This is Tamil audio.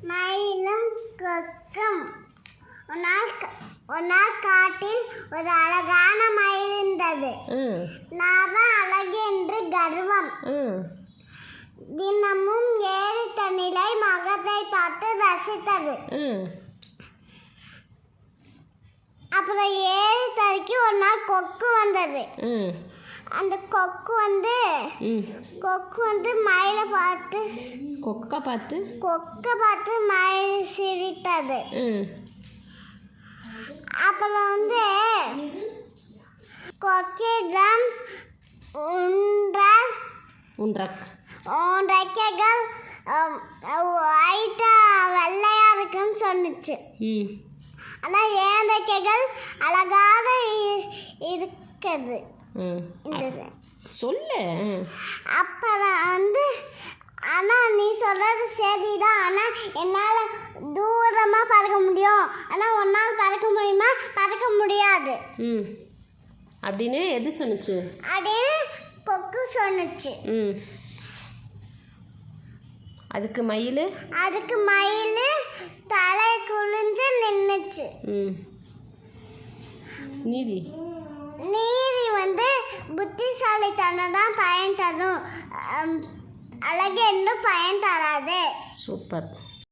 மயிலும் கொக்கும். ஒரு நாள் காட்டில் ஒரு அழகான மயில் இருந்தது. நான் தான் அழகு என்று கர்வம். தினமும் ஏறு தண்ணிலை மகத்தை பார்த்து ரசித்தது. அப்புறம் ஏறு தறிக்கு ஒரு நாள் கொக்கு வந்தது. அந்த கொக்கு வந்து மயிலை பார்த்து கொக்கை பார்த்து மயில் சிரித்தது. அப்புறம் வந்து கொக்கிடம் ரெக்கைகள் ஒயிட்டா வெள்ளையா இருக்குன்னு சொன்னுச்சு. ஆனால் ஏன் ரெக்கைகள் அழகாக இருக்குது. சொல்லு. அப்புறம் வந்து ஆனால் நீ சொல்கிறது சரிதான். ஆனால் என்னால் தூரமாக பறக்க முடியும். ஆனால் உன்னால் பறக்க முடியுமா? பறக்க முடியாது அப்படின்னு எது சொன்னுச்சு? அப்படின்னு கொக்கு சொன்னுச்சு. அதுக்கு மயில் தலை குளிஞ்சு நின்றுச்சு. நீதி வந்து புத்திசாலித்தனம் தான் பயன் தரும், அழகு என்று பயன் தராது. சூப்பர்.